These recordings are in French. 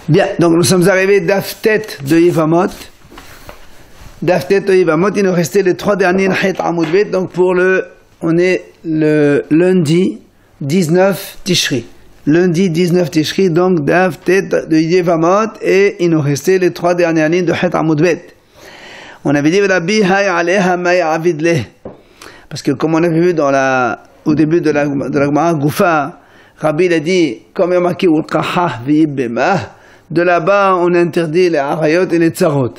Bien, donc nous sommes arrivés d'Aftet de Yivamot. D'Aftet de Yivamot, il nous restait les 3 derniers Nahit Amoudbet. Donc on est le lundi 19 Tishri. Lundi 19 Tishri, donc d'Aftet de Yivamot, et il nous restait les 3 dernières lignes de Nahit Amoudbet. On avait dit Rabbi Hay Aleha May Avidleh. Parce que comme on avait vu au début de la Gemara Goufa, Rabbi il a dit, comme il y a marqué de là-bas on interdit les harayot et les tsarot.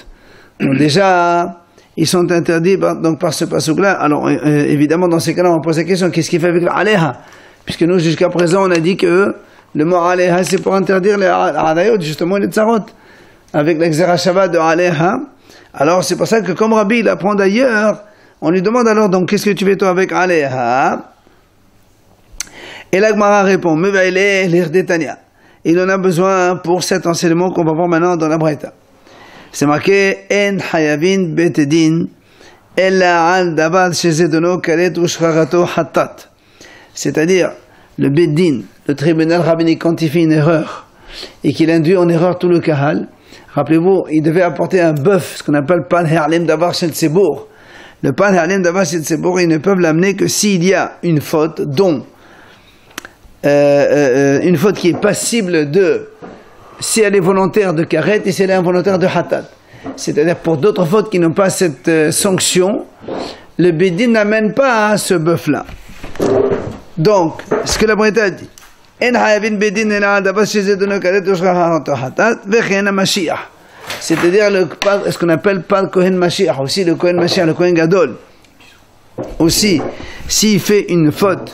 Donc déjà, ils sont interdits donc par ce passouk-là. Alors évidemment dans ces cas-là on pose la question, qu'est-ce qu'il fait avec l'aleha? Puisque nous jusqu'à présent on a dit que le mot aleha c'est pour interdire les harayot, justement les tsarot. Avec l'exera Shabbat de aleha. Alors c'est pour ça que comme Rabbi il apprend d'ailleurs, on lui demande alors donc qu'est-ce que tu fais toi avec aleha? Et la Gemara répond, il en a besoin pour cet enseignement qu'on va voir maintenant dans la Braïta. C'est marqué, En hayavin betedin, ella al davar shezedono karet ushcharato hatat. C'est-à-dire, le beddin, le tribunal rabbinique, quand il fait une erreur, et qu'il induit en erreur tout le kahal, rappelez-vous, il devait apporter un bœuf, ce qu'on appelle pan herlim davar shel tsebour. Le pan herlim davar shel tsebour, ils ne peuvent l'amener que s'il y a une faute, dont une faute qui est passible de, si elle est volontaire de karet et si elle est involontaire de hatat. C'est-à-dire pour d'autres fautes qui n'ont pas cette sanction, le bédin n'amène pas ce bœuf-là. Donc, ce que la Braïta dit, c'est-à-dire ce qu'on appelle pas le Kohen Mashiach, aussi le Kohen Mashiach, le Kohen Gadol. Aussi, s'il fait une faute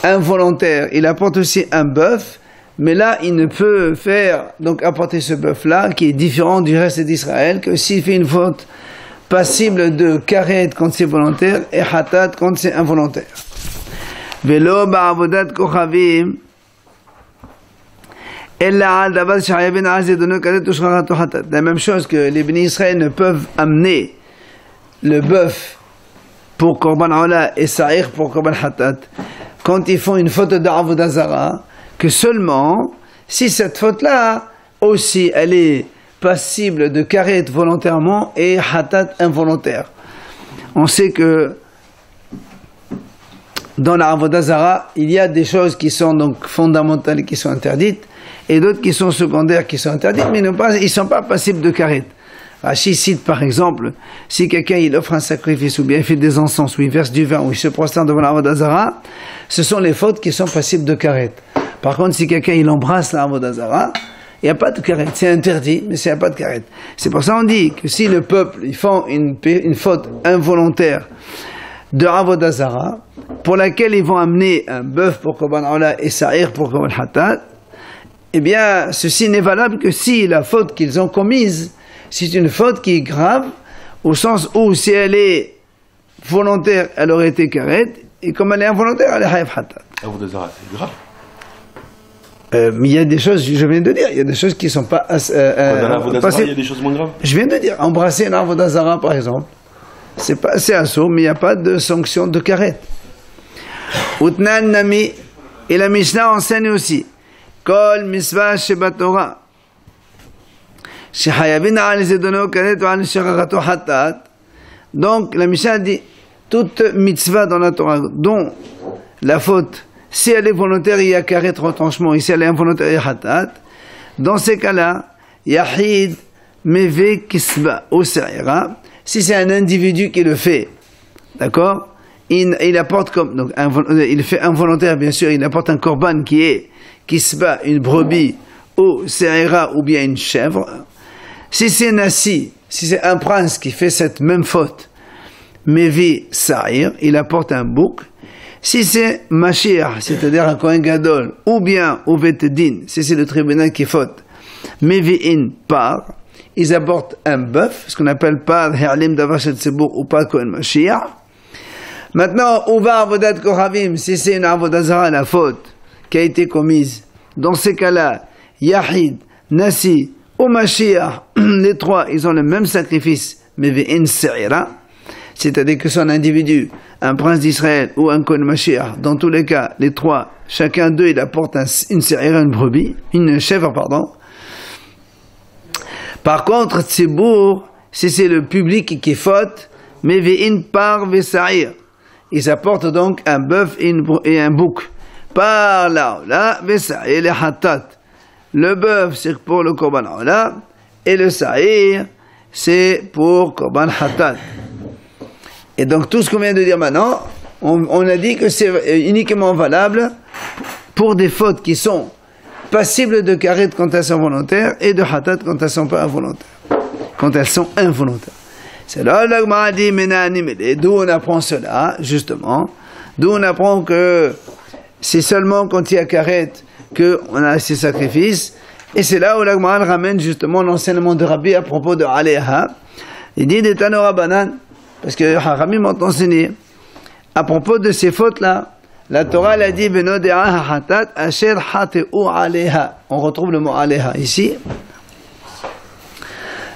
involontaire, il apporte aussi un bœuf, mais là il ne peut faire donc apporter ce bœuf là qui est différent du reste d'Israël que s'il fait une faute passible de karet quand c'est volontaire et hatat quand c'est involontaire. Velo ba'avodat kochavim ella al davar shayavin azedonu karet ushcharato hatat. La même chose que les bénis Israël ne peuvent amener le bœuf pour korban ola et sa'ir pour korban hatat quand ils font une faute d'Avodah Zara, que seulement si cette faute-là aussi elle est passible de karet volontairement et hatat involontaire. On sait que dans la Avodah Zara, il y a des choses qui sont donc fondamentales qui sont interdites et d'autres qui sont secondaires qui sont interdites, mais ils ne sont pas passibles de karet. Rashi cite par exemple, si quelqu'un il offre un sacrifice ou bien il fait des encens ou il verse du vin ou il se prosterne devant la Avodah Zara, ce sont les fautes qui sont passibles de karet. Par contre, si quelqu'un il embrasse la Avodah Zara, il n'y a pas de karet, c'est interdit, mais il n'y a pas de karet. C'est pour ça qu'on dit que si le peuple ils font une faute involontaire de Avodah Zara, pour laquelle ils vont amener un bœuf pour Korban Ola et Sa'ir pour Korban Hatat, eh bien ceci n'est valable que si la faute qu'ils ont commise c'est une faute qui est grave, au sens où si elle est volontaire, elle aurait été karet, et comme elle est involontaire, elle est haïf hatat. Avodah Zara, c'est grave. Mais il y a des choses, je viens de dire, il y a des choses qui ne sont pas... dans l'Avodah Zara, il y a des choses moins graves. Je viens de dire, embrasser l'Avodah Zara, par exemple, c'est assaut, mais il n'y a pas de sanction de karet. Utnan Nami, et la Mishnah enseigne aussi, Kol Misvah Shebat Torah, donc la Mishnah dit toute mitzvah dans la Torah dont la faute si elle est volontaire il y a karet retranchement et si elle est involontaire il y a hatat, dans ces cas-là yahid meve kisba ou sa'ira, si c'est un individu qui le fait, d'accord, il apporte comme donc il fait involontaire bien sûr, il apporte un korban qui est kisba, une brebis ou sa'ira ou bien une chèvre. Si c'est Nassi, si c'est un prince qui fait cette même faute, Mevi Sa'ir, il apporte un bouc. Si c'est Mashiach, c'est-à-dire un Kohen Gadol, ou bien Uvetedin, si c'est le tribunal qui faute, Mevi'in par, ils apportent un bœuf, ce qu'on appelle par Herlim Davar Shel Tzebour ou par Kohen Mashiach. Maintenant, Uva Avodat Kochavim, si c'est une Avodah Zara, la faute qui a été commise, dans ces cas-là, Yahid, Nassi, au Mashiach, les trois, ils ont le même sacrifice, mais ve'in se'ira, c'est-à-dire que son individu, un prince d'Israël ou un Kohen Mashiach, dans tous les cas, les trois, chacun d'eux, il apporte une se'ira, une brebis, une chèvre, pardon, Par contre, Tzibour, si c'est le public qui faute, mais ve'in par ve'sa'ir. Ils apportent donc un bœuf et un bouc. Par là, ve'sa'ir les hatat. Le bœuf, c'est pour le korban ola, et le sa'ir, c'est pour korban hatat. Et donc tout ce qu'on vient de dire maintenant, on a dit que c'est uniquement valable pour des fautes qui sont passibles de karet quand elles sont volontaires et de hatat quand elles sont pas involontaires. Quand elles sont involontaires. C'est là que l'Agmara dit d'où on apprend cela, justement. D'où on apprend que c'est seulement quand il y a karet qu'on a ces sacrifices. Et c'est là où l'Agmara ramène justement l'enseignement de Rabbi à propos de Aléha. Il dit des Tanora Banan, parce que Rabbi m'a enseigné. À propos de ces fautes-là, la Torah elle a dit on retrouve le mot Aléha ici.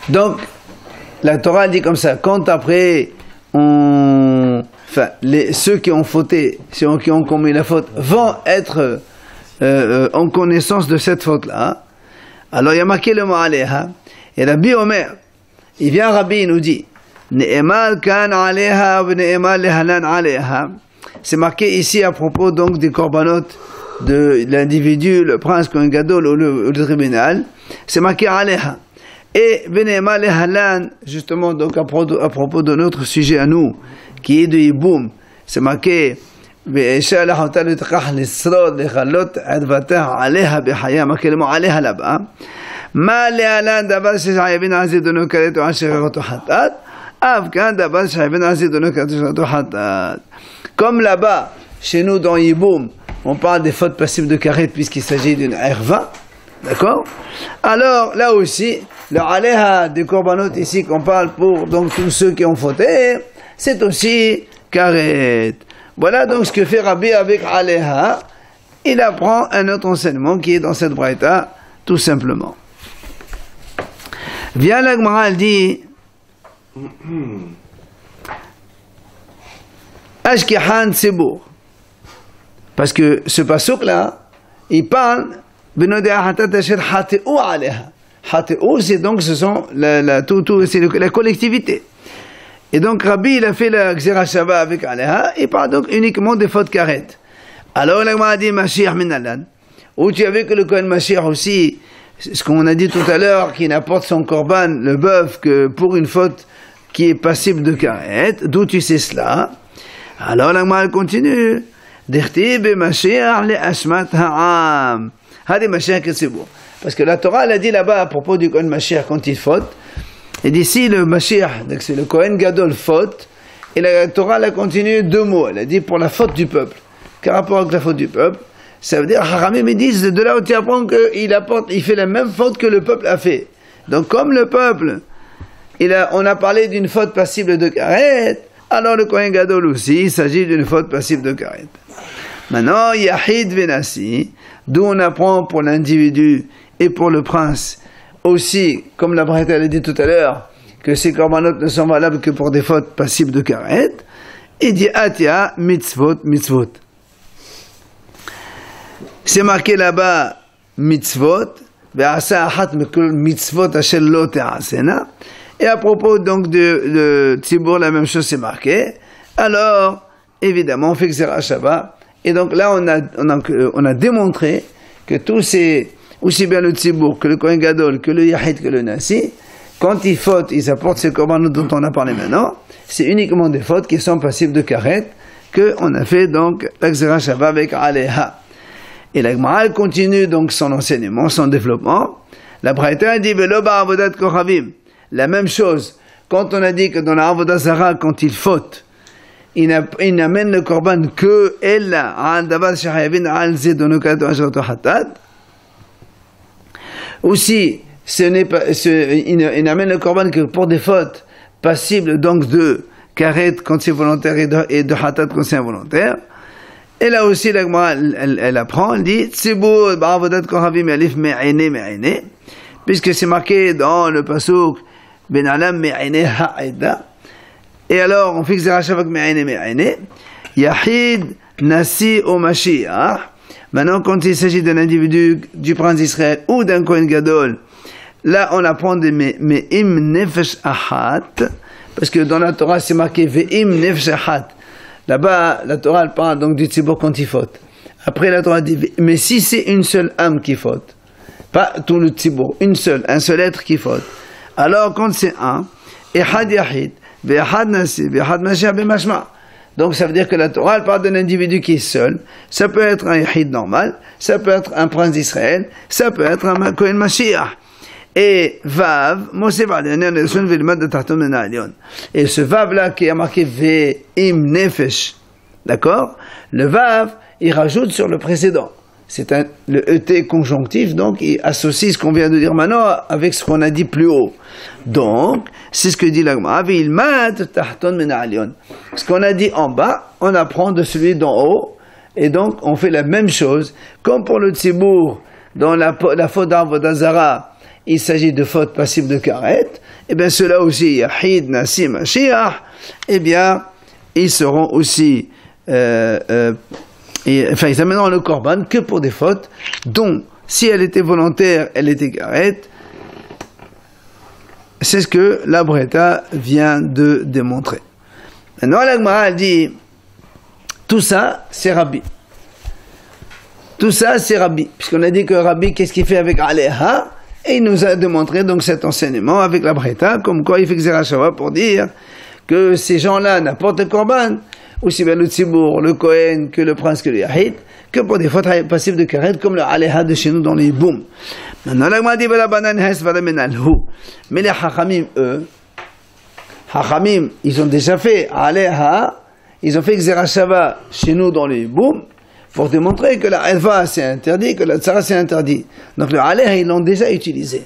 Donc, la Torah dit comme ça, quand après, ceux qui ont fauté, ceux qui ont commis la faute, vont être en connaissance de cette faute-là, alors il y a marqué le mot Aléha, et Rabbi Omer, il vient Rabbi, il nous dit, Ne'emal kan Aléha, Ne'emal lehalan Aléha, c'est marqué ici à propos donc des korbanot de l'individu, le prince, Kohen Gadol ou le tribunal, c'est marqué Aléha. Et Benema lehalan, justement, donc à propos de notre sujet à nous, qui est de Yiboum, c'est marqué marqué le mot Aléha là-bas. Ma lehalan dabar shayabin azid de nos karet ou asherato hatat, avkan dabar shayabin azid de nos karet ou hatat. Comme là-bas, chez nous dans Yiboum, on parle des fautes passives de karet puisqu'il s'agit d'une erva, d'accord? Alors là aussi, le aléha des korbanot ici qu'on parle pour donc tous ceux qui ont fauté, c'est aussi karet. Voilà donc ce que fait Rabbi avec aléha. Il apprend un autre enseignement qui est dans cette braïta, tout simplement. Vient la Gemara, elle dit Ashkihan Tsibour. Parce que ce pasuk là, il parle Benodea hatat asher hateu aléha. Hateu, c'est donc c'est la collectivité. Et donc Rabbi il a fait la Gzera Shava avec Aléha, il parle donc uniquement des fautes karet. Alors la Gemara dit Mashiach minalan, où tu as vu que le Kohen Mashiach aussi, ce qu'on a dit tout à l'heure, qui n'apporte son korban, le bœuf, que pour une faute qui est passible de karet, d'où tu sais cela? Alors la Gemara continue, Dertib Mashiach le ashmat ha'am. Hadi Mashiach Ketzibur. Parce que la Torah elle a dit là-bas à propos du Kohen Mashiach quand il faute, et d'ici le Mashiach, donc c'est le Kohen Gadol faute, et la Torah elle a continué deux mots, elle a dit pour la faute du peuple. Quel rapport avec la faute du peuple? Ça veut dire, Haramim me disent, de là où tu apprends qu'il fait la même faute que le peuple a fait. Donc comme le peuple, on a parlé d'une faute passible de karet, alors le Kohen Gadol aussi, il s'agit d'une faute passible de karet. Maintenant, Yahid Venassi, d'où on apprend pour l'individu et pour le prince, aussi, comme la Braïta l'a dit tout à l'heure, que ces korbanot ne sont valables que pour des fautes passibles de karet, il dit Atia mitzvot mitzvot. C'est marqué là-bas mitzvot, ve'asa achat mekol mitzvot asher lo te'asena. Et à propos donc de Tzibour, la même chose c'est marqué. Alors, évidemment, on fait Gzera Shava. Et donc là, on a démontré que tous ces, aussi bien le Tzibour, que le Kohen Gadol, que le Yahid, que le Nasi, quand ils fautent, ils apportent ces korbanot dont on a parlé maintenant, c'est uniquement des fautes qui sont passibles de karet, qu'on a fait donc la Gzera Shava avec Aléha. Et la Gemara continue donc son enseignement, son développement. La Braïta dit Velo ba'avodat koravim. La même chose, quand on a dit que dans la Avodah Zara, quand il faute, il n'amène le korban que Ella, al davar shahayavin al zidonukat ashrato hatat. Aussi, il n'amène le korban que pour des fautes passibles donc de karet quand c'est volontaire et de hatat quand c'est involontaire. Et là aussi, la Gemara, elle apprend, elle dit Tzibur ba'avodat koravim alif me'ene, puisque c'est marqué dans le pasuk Ben alam me'ene ha'eda. Et alors, on fixe Gzera Shava avec me'ene, Yahid nasi o Mashiach. Maintenant, quand il s'agit d'un individu du prince d'Israël ou d'un Kohen Gadol, là on apprend des Me'im Nefesh Ahat, parce que dans la Torah c'est marqué Ve'im Nefesh Ahat. Là-bas, la Torah elle parle donc du tzibur quand il faute. Après la Torah dit, mais si c'est une seule âme qui faute, pas tout le tzibur, un seul être qui faute, alors quand c'est un, Ehad Yahid, Ve'ehad Nasi, Ve'ehad Mashiach B'mashma'. Donc ça veut dire que la Torah elle parle d'un individu qui est seul, ça peut être un Yahid normal, ça peut être un prince d'Israël, ça peut être un Kohen Mashiach. Et Vav, et ce Vav là qui a marqué Ve'im Nefesh, d'accord? Le Vav, il rajoute sur le précédent. C'est le ET conjonctif, donc il associe ce qu'on vient de dire maintenant avec ce qu'on a dit plus haut. Donc, c'est ce que dit l'Agma. Ce qu'on a dit en bas, on apprend de celui d'en haut, et donc on fait la même chose. Comme pour le Tzibour, dans la faute d'Avodah Zara, il s'agit de fautes passibles de karet, et bien ceux-là aussi, Yahid, Nasi, Mashiach, et bien ils seront aussi, ils amèneront le korban que pour des fautes dont, si elle était volontaire, elle était karet. C'est ce que la Breta vient de démontrer. Maintenant, la Gemara dit, tout ça, c'est Rabbi. Tout ça, c'est Rabbi. Puisqu'on a dit que Rabbi, qu'est-ce qu'il fait avec Aleha? Et il nous a démontré donc cet enseignement avec la Breta, comme quoi il fait Xerashava pour dire que ces gens-là n'apportent le korban, aussi bien le Tzibour, le Kohen, que le prince, que le Yahid, que pour des fautes passives de karet, comme le Aleha de chez nous dans les boum. Maintenant, la Gemara dit, mais les Hachamim, eux, ils ont déjà fait Aleha, ils ont fait Xerashava chez nous dans les boum, pour démontrer que la Elva c'est interdit, que la Tzara c'est interdit. Donc le Aleha, ils l'ont déjà utilisé.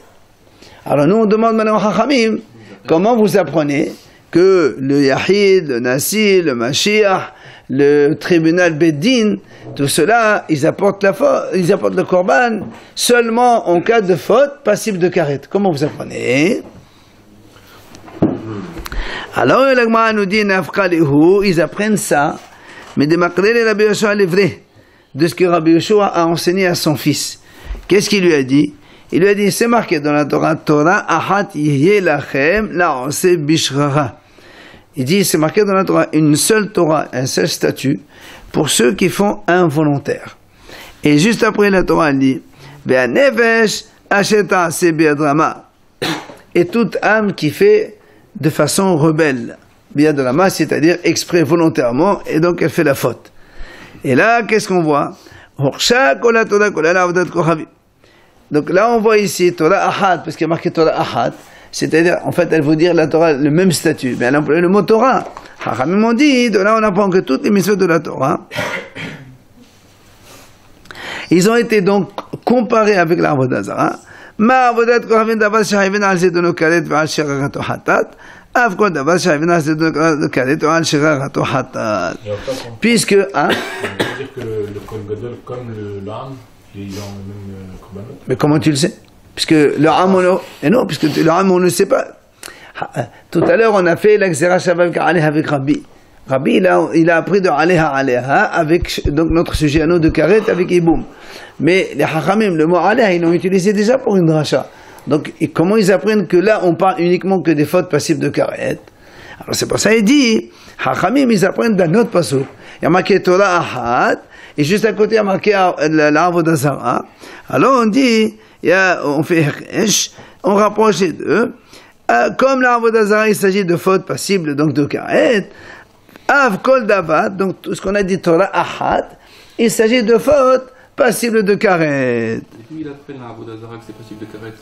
Alors nous, on demande maintenant aux Hachamim, comment vous apprenez que le Yahid, le Nasi, le Mashiach, le tribunal Beddin, tout cela, ils apportent le korban seulement en cas de faute passible de karet. Comment vous apprenez? Alors l'Agma nous dit, ils apprennent ça, mais de Makrele Rabbi Yoshua l'Evré, de ce que Rabbi Yoshua a enseigné à son fils. Qu'est-ce qu'il lui a dit? Il lui a dit, c'est marqué dans la Torah, Torah ahat yeh lachem la'oseh bishrara. Il dit, c'est marqué dans la Torah, une seule Torah, un seul statut, pour ceux qui font involontaire. Et juste après la Torah, elle dit, ve'anefesh asher ta'aseh bi'adrama. Et toute âme qui fait de façon rebelle, bi'adrama, c'est-à-dire exprès volontairement, et donc elle fait la faute. Et là, qu'est-ce qu'on voit? Donc là, on voit ici Torah Ahad, parce qu'il y a marqué Torah Ahad, c'est-à-dire, en fait, elle veut dire la Torah, le même statut. Mais elle a employé le mot Torah. Chachamim ont dit, de là, on apprend que toutes les mitzvot de la Torah, ils ont été donc comparés avec la Avodah Zara. Ma Avodat Kohavim Davar Shahivin al Zedon Karet Ve'al Shirarato Hatat. Puisque, hein? dire que le Kohen Gadol, comme l'âme, ils ont le même korbanot. Mais comment tu le sais? Puisque le âme, non, puisque le âme, on ne sait pas. Tout à l'heure, on a fait l'Xerashava avec Rabbi. Rabbi, il a appris de Aleha avec donc notre sujet à nous de Karet avec Iboum. Mais les Hachamim, le mot Aleha, ils l'ont utilisé déjà pour une dracha. Donc, comment ils apprennent que là, on parle uniquement que des fautes passives de karet? Alors, c'est pour ça qu'il dit, Hachamim, ils apprennent d'un autre passage. Il y a marqué Torah Ahad, et juste à côté, il y a marqué l'Avodah Zara. Alors, on dit, on fait Heresh, on rapproche les deux. Comme l'Avodah Zara, il s'agit de fautes passibles, donc de karet. Av Kol Davat, donc tout ce qu'on a dit Torah Ahad, il s'agit de fautes passibles de karet. Il apprend l'Avodah Zara que c'est passible de karet.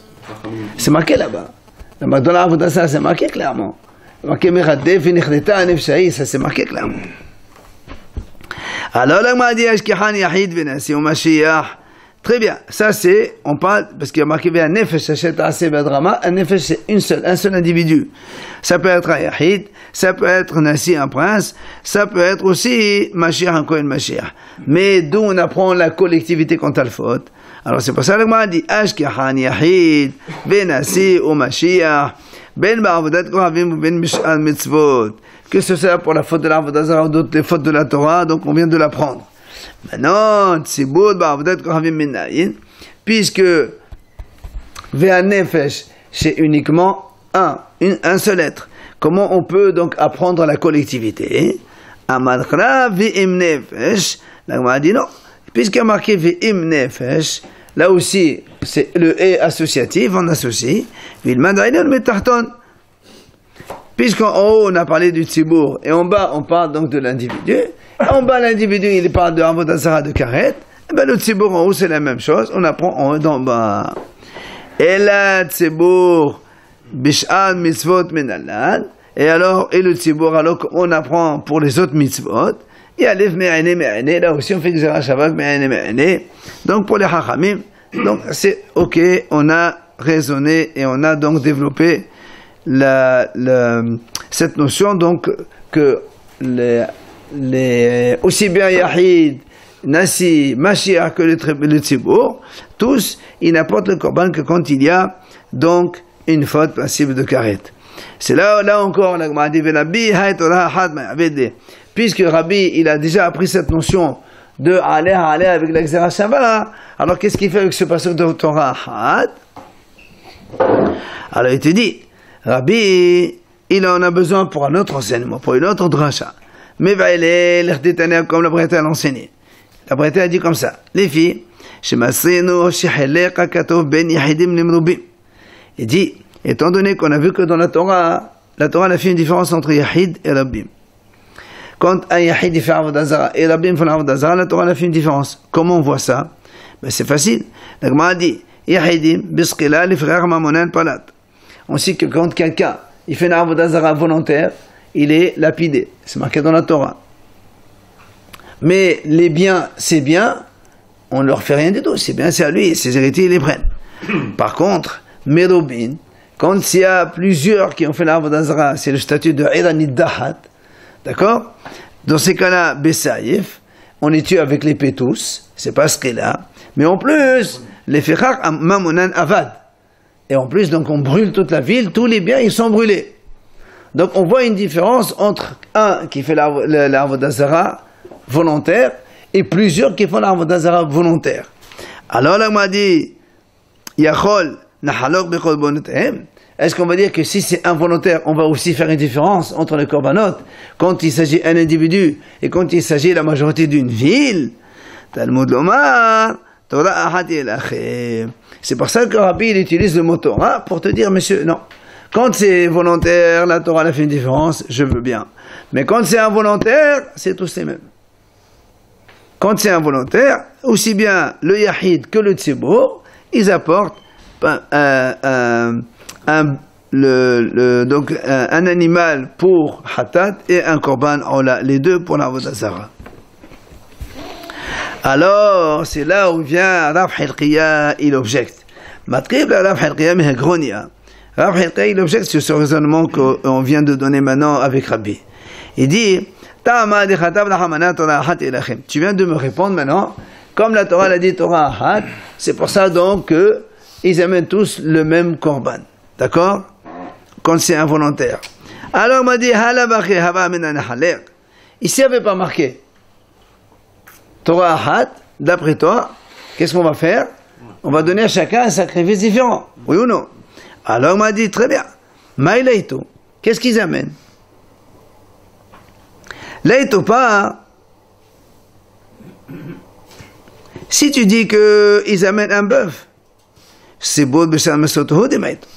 C'est marqué là-bas. Dans l'Avodah Zara, c'est marqué clairement. C'est marqué Meradef v'nichneta nefshahi, ça c'est marqué clairement. Alors là, m'a dit Ashkehan Yahid v'nasi Mashiach. Très bien, ça c'est, on parle, parce qu'il y a marqué un nefesh hachet aseh badrama, un nefesh c'est un seul individu. Ça peut être un Yahid, ça peut être Nasi, un prince, ça peut être aussi Mashiach, un Kohen Mashiach. Mais d'où on apprend la collectivité quant à la faute. Alors c'est pour ça que m'a dit Ashkehan Yahid, ben Nasi ou Mashiach, ben ba'avodat kohavim ou ben mish'al mitzvot. Que ce soit pour la faute de l'Avodah Zara ou d'autres les fautes de la Torah, donc on vient de l'apprendre. Maintenant, puisque Ve'an nefesh, c'est uniquement un seul être. Comment on peut donc apprendre la collectivité? Amalchra ve'im nefesh. La Gemara dit non. Puisqu'il y a marqué ve'im nefesh, là aussi, c'est le et associatif, on associe. Vilmad aynan metarton. Puisqu'en haut, on a parlé du tzibour, et en bas, on parle donc de l'individu. En bas, l'individu, il parle de Avodah Zarah, de Karet. Et bien, le tzibour en haut, c'est la même chose. On apprend en haut d'en bas. Et là, tzibour, bish'al mitzvot menalad. Et alors, et le tzibour, alors qu'on apprend pour les autres mitzvot. Et alef me'ane, là aussi, on fait Gzera Shabbat me'ane. Donc, pour les hachamim, donc, c'est ok, on a raisonné et on a donc développé cette notion donc que aussi bien Yahid, Nasi, Mashiach que le Tzibour, tous, ils n'apportent le korban que quand il y a donc une faute passive de karet. C'est là encore, la Gemara dit, puisque Rabbi, il a déjà appris cette notion de aller avec la Gzera Shabbat, alors qu'est-ce qu'il fait avec ce passage de Torah Had? Alors il te dit, Rabbi, il en a besoin pour un autre enseignement, pour une autre dracha. Mais va aller comme la Breta l'a enseigné. La Breta a dit comme ça, les filles, il dit, étant donné qu'on a vu que dans la Torah a fait une différence entre Yahid et Rabbim. Quand un Yahid fait Avodah Zarah et Rabbim fait Avodah Zarah, la Torah a fait une différence. Comment on voit ça? Ben c'est facile. La Gemara dit, Yahidim, Bisqila, les frères Mamonan Palat. On sait que quand quelqu'un il fait une Avodah Zarah volontaire, il est lapidé. C'est marqué dans la Torah. Mais les biens, c'est bien, on ne leur fait rien du tout. C'est bien, c'est à lui, ses héritiers, ils les prennent. Par contre, Merobin, quand il y a plusieurs qui ont fait l'Avodah Zarah, c'est le statut de Iranid Dahat. D'accord? Dans ces cas-là, Bessaïf, on est tué avec les pétous, c'est pas ce qu'il a. Mais en plus, les Fechar Mamonan Avad. Et en plus, donc, on brûle toute la ville, tous les biens, ils sont brûlés. Donc, on voit une différence entre un qui fait l'Avodah Zarah volontaire et plusieurs qui font l'Avodah Zarah volontaire. Alors, là, on m'a dit, Yachol, Nahalok Bechol Bonotem. Est-ce qu'on va dire que si c'est involontaire, on va aussi faire une différence entre les korbanot quand il s'agit d'un individu et quand il s'agit de la majorité d'une ville? Talmud Lomar, Torah Ahati Elachem. C'est pour ça que Rabbi il utilise le mot Torah pour te dire, monsieur, non. Quand c'est volontaire, la Torah a fait une différence, je veux bien. Mais quand c'est involontaire, c'est tous les mêmes. Quand c'est involontaire, aussi bien le Yahid que le Tzibour, ils apportent donc un animal pour Hatat et un Korban Ola, les deux pour l'Avodah Zarah. Alors, c'est là où vient Rav Hilkiya, il objecte. Matrib la Rav Hilkiya Mehagronia. Rav Hilkiya, il objecte sur ce raisonnement qu'on vient de donner maintenant avec Rabbi. Il dit, tu viens de me répondre maintenant, comme la Torah l'a dit Torah Ahat, c'est pour ça donc qu'ils amènent tous le même Korban. D'accord? Quand c'est involontaire. Alors, il m'a dit, ici, il n'y avait pas marqué Torah Ahat, d'après toi, qu'est-ce qu'on va faire? On va donner à chacun un sacrifice différent. Oui ou non? Alors, il m'a dit, très bien. Maïlaïto, qu'est-ce qu'ils amènent? Laïto pas. Si tu dis qu'ils amènent un bœuf, c'est beau de ça, mais surtout des maîtres.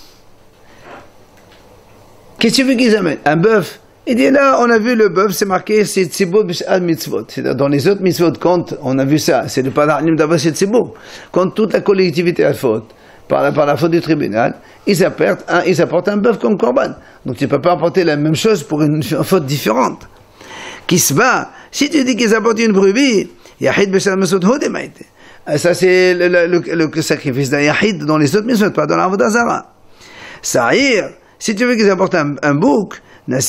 Qu'est-ce que tu veux qu'ils amènent? Un bœuf. Il dit là, on a vu le bœuf, c'est marqué, c'est tzibur b'sh'al mitzvot. C'est dans les autres mitzvot, quand on a vu ça, c'est le paranim d'abord, c'est tzibur. Quand toute la collectivité a faute, par la faute du tribunal, ils apportent un bœuf comme korban. Donc tu ne peux pas apporter la même chose pour une faute différente. Qui se bat, si tu dis qu'ils apportent une brebis, yahid b'sh'al mitzvot hodemaïte. Ça c'est le sacrifice d'un yahid dans les autres mitzvot, pas dans l'Avodah Zarah. Sa'ir, si tu veux qu'ils apportent un bouc, ça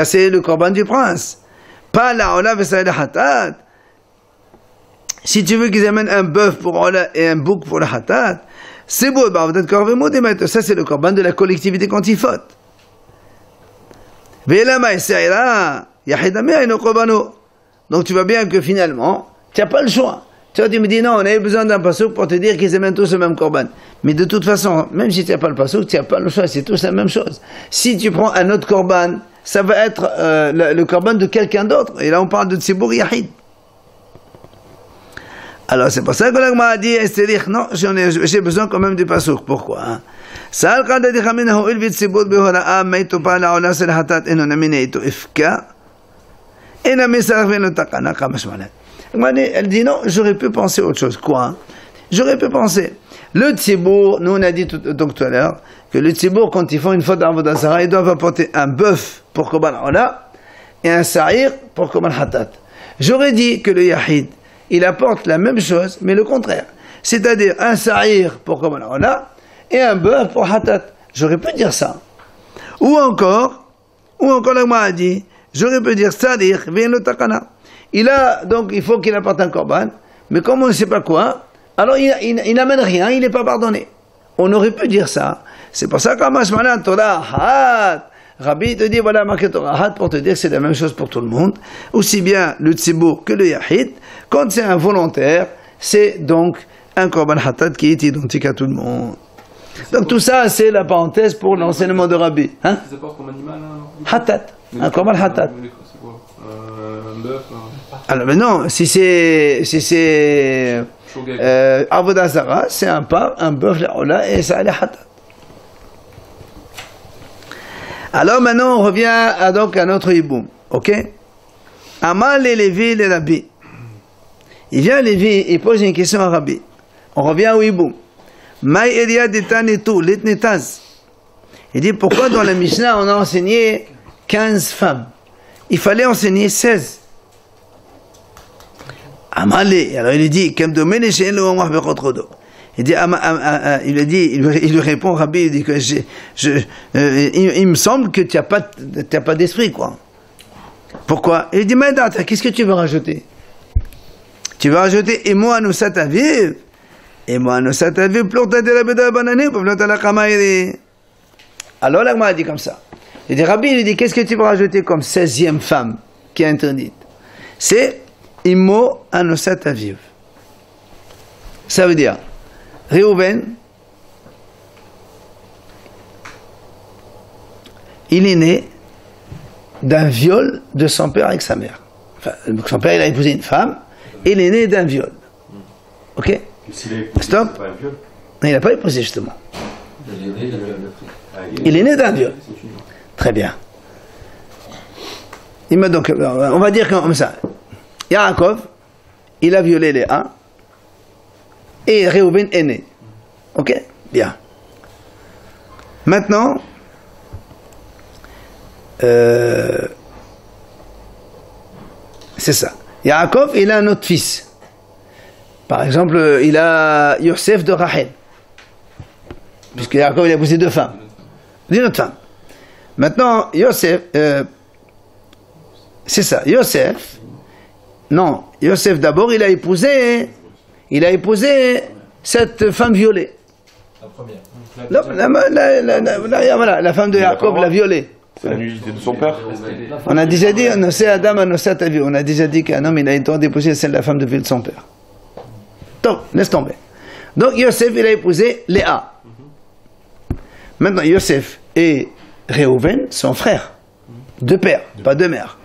c'est le korban du prince. Pas la ola v'saïd hatat. Si tu veux qu'ils amènent un bœuf pour ola et un bouc pour la hatat, c'est beau, ça c'est le korban de la collectivité quand il faute. Donc tu vois bien que finalement, tu n'as pas le choix. Tu vois, tu me dis non, on avait besoin d'un pasouk pour te dire qu'ils amènent tous le même korban. Mais de toute façon, même si tu n'as pas le pasouk, tu n'as pas le choix, c'est tous la même chose. Si tu prends un autre korban, ça va être le korban de quelqu'un d'autre. Et là, on parle de Tzibour Yahid. Alors, c'est pour ça que l'Agma a dit, non, j'ai besoin quand même du pasouk. Pourquoi? Sa'al qad dikha minhu ilvi Tzibour bihura'a maitu pa'ala ola sel hatat enu namine itu ifka ena misarach venu takana kamashmalet. Elle dit non, j'aurais pu penser autre chose. Quoi? J'aurais pu penser. Le tzibour, nous on a dit tout à l'heure que le tzibour, quand ils font une faute d'Avodah Zarah, ils doivent apporter un bœuf pour Korban Ola et un sa'ir pour Korban Hatat. J'aurais dit que le Yahid, il apporte la même chose, mais le contraire. C'est-à-dire un sa'ir pour Korban Ola et un bœuf pour Hatat. J'aurais pu dire ça. Ou encore l'Agma a dit, j'aurais pu dire sa'ir, vient le takana. Donc il faut qu'il apporte un korban, mais comme on ne sait pas quoi, alors il n'amène rien, il n'est pas pardonné. On aurait pu dire ça. C'est pour ça qu'Amashmalan Torah Hat, Rabbi te dit voilà marqué Torah Hat pour te dire que c'est la même chose pour tout le monde, aussi bien le Tzibour que le Yahid. Quand c'est un volontaire, c'est donc un korban Hatat qui est identique à tout le monde. Donc tout ça, c'est la parenthèse pour l'enseignement de Rabbi. Hein? Ils apportent comme animal, Hatat, un korban Hatat. Un bœuf. Alors mais non, si c'est Avodah Zarah, c'est un pain, un bœuf, là, et ça allait hatat. Alors maintenant, on revient à notre hiboum, ok? Amal et Lévi, les Rabbi. Il vient Lévi, il pose une question à Rabbi. On revient au hiboum. Maï Elia d'Etanetu, l'Etnetaz. Il dit pourquoi dans la Mishnah on a enseigné 15 femmes? Il fallait enseigner 16. Amalé, alors il dit, il lui répond, Rabbi, il dit que il me semble que tu n'as pas d'esprit, quoi. Pourquoi? Il dit, mais qu'est-ce que tu veux rajouter? Tu veux rajouter, et moi, nous sataviv, plota de la beda banane, plota la kamaïri. Alors, l'Agma a dit comme ça. Il dit, Rabbi, il dit, qu'est-ce que tu veux rajouter comme 16e femme qui est interdite? C'est Imo anosat aviv. Ça veut dire, Réhouven, il est né d'un viol de son père avec sa mère. Enfin, son père, il a épousé une femme, et il est né d'un viol. Ok? Stop. Non, il n'a pas épousé, justement. Il est né d'un viol. Très bien. Donc, on va dire comme ça. Yaakov, il a violé Léa, et Réhouven est né. Ok? Bien. Maintenant, c'est ça. Yaakov, il a un autre fils. Par exemple, il a Yosef de Rachel. Puisque Yaakov, il a épousé 2 femmes. Une autre femme. Maintenant, Yosef, c'est ça, Yosef. Non, Yosef d'abord, il a épousé cette femme violée. La première. Voilà, la femme de Jacob l'a violée. C'est la nudité de son père. On a déjà dit, on a déjà dit qu'un homme, il a le droit d'épouser celle de la femme de vie de son père. Donc, laisse tomber. Donc, Yosef, il a épousé Léa. Maintenant, Yosef et Réhouven sont frères. 2 pères, pas 2 mères.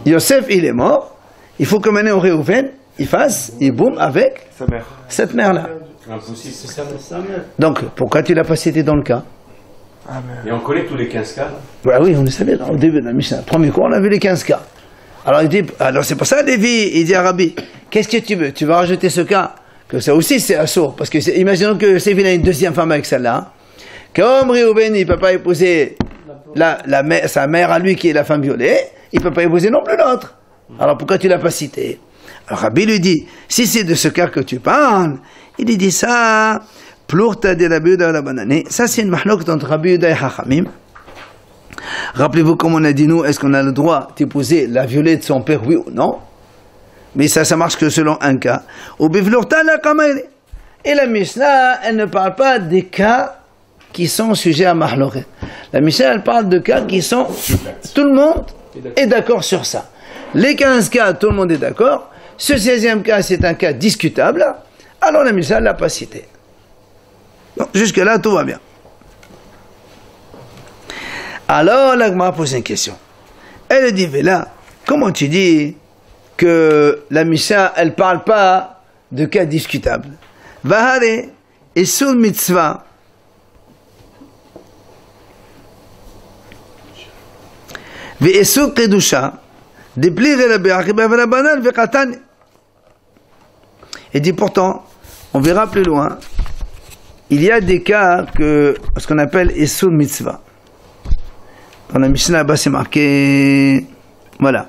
Yosef, il est mort. Il faut que maintenant Réhouven, il fasse, il boum avec sa mère. Cette mère-là. Impossible, c'est sa mère. Donc, pourquoi tu l'as pas cité dans le cas? Et on connaît tous les 15 cas. Bah oui, on le savait au début de la Mishnah. Premier cours, on a vu les 15 cas. Alors c'est pour ça, Lévi, il dit à Rabbi, qu'est-ce que tu veux? Tu vas rajouter ce cas? Que ça aussi, c'est assourd. Parce que, imaginons que Séville a une 2e femme avec celle-là. Comme Réhouven, il ne peut pas épouser sa mère à lui qui est la femme violée, il ne peut pas épouser non plus l'autre. Alors pourquoi tu ne l'as pas cité? Alors Rabbi lui dit, si c'est de ce cas que tu parles, il lui dit ça, plurta de Rabbi Yehuda la banane, ça c'est une mahlok entre Rabbi Yehuda et Chachamim. Rappelez-vous comme on a dit nous, est-ce qu'on a le droit d'épouser la violée de son père, oui ou non? Mais ça marche que selon un cas. Et la Mishnah, elle ne parle pas des cas qui sont sujets à mahloket. La Mishnah, elle parle de cas qui sont... Tout le monde est d'accord sur ça. Les 15 cas, tout le monde est d'accord. ce 16e cas, c'est un cas discutable, alors la Mishnah ne l'a pas cité. Jusque-là, tout va bien. Alors, la Gemara pose une question. Elle dit, Vela, comment tu dis que la Mishnah, elle ne parle pas de cas discutables? Vahare, Isul Mitzvah, Ve'Isul Kedusha, Deplir la Be'achiba Vela Banan Ve'Katan. Et dit pourtant, on verra plus loin, il y a des cas que, ce qu'on appelle Isul Mitzvah. Dans la Mishnah, là-bas, c'est marqué, voilà.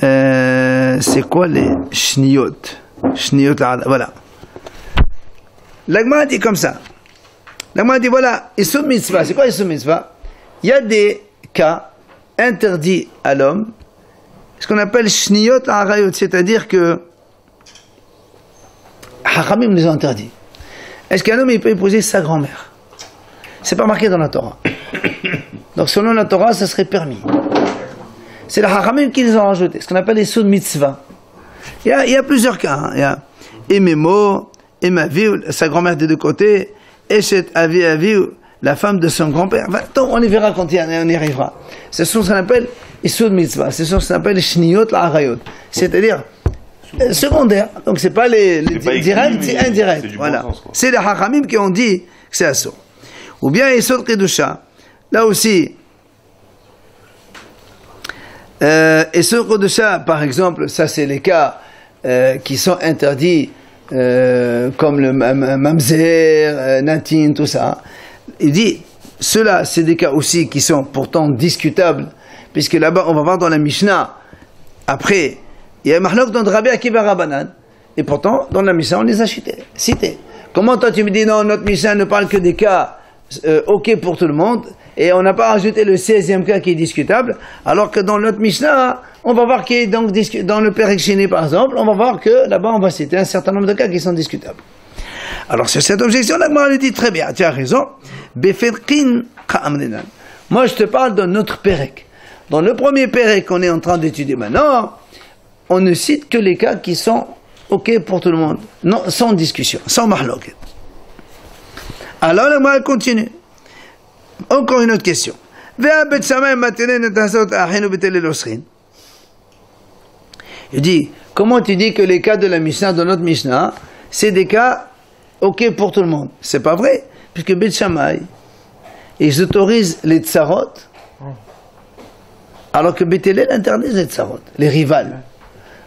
C'est quoi les shniyot? Shniyot, voilà. L'Agma dit comme ça. L'Agma dit, voilà, Isul Mitzvah. C'est quoi Isul Mitzvah? Il y a des cas interdits à l'homme, ce qu'on appelle shniyot arayot, c'est-à-dire que Hachamim les ont interdits. Est-ce qu'un homme il peut épouser sa grand-mère? C'est pas marqué dans la Torah. Donc selon la Torah, ça serait permis. C'est les Hachamim qui les ont rajoutés, ce qu'on appelle les sous mitzvah. Il y a plusieurs cas. Hein. Il y a Ememo, Emaviou, sa grand-mère des deux côtés, Eshet Aviou, la femme de son grand-père. Enfin, on les verra quand on y arrivera. Ce sont ce qu'on appelle les sous mitzvah. Ce sont ce qu'on appelle les shniyot l'arayot. C'est-à-dire secondaire. Donc c'est pas les directs, c'est indirect. Voilà. C'est les Hachamim qui ont dit que c'est assourd. Ou bien Yesod Kedusha. Là aussi, Yesod Kedusha, par exemple, ça c'est les cas qui sont interdits, comme le mamzer, natin, tout ça. Il dit, ceux-là, c'est des cas aussi qui sont pourtant discutables, puisque là-bas, on va voir dans la Mishnah, après, il y a Mahlok dans Rabbi Akiva Rabbanan, et pourtant, dans la Mishnah, on les a cités. Comment toi tu me dis, non, notre Mishnah ne parle que des cas ok pour tout le monde, et on n'a pas rajouté le 16e cas qui est discutable, alors que dans notre Mishnah, on va voir qu'il est donc dans le Perek Sheni par exemple, on va voir que là-bas on va citer un certain nombre de cas qui sont discutables. Alors sur cette objection, la Gemara lui dit très bien, tu as raison, Befedkin Ka'amnenan. Moi je te parle de notre Perek. Dans le premier Perek qu'on est en train d'étudier maintenant, on ne cite que les cas qui sont ok pour tout le monde, non, sans discussion, sans mahloket. Alors la Gemara continue. Encore une autre question. Il dit, comment tu dis que les cas de la Mishnah, de notre Mishnah, c'est des cas ok pour tout le monde? C'est pas vrai, puisque Bet Shammai, ils autorisent les tsarot, alors que Bet Hillel interdit les tsarot, les rivales.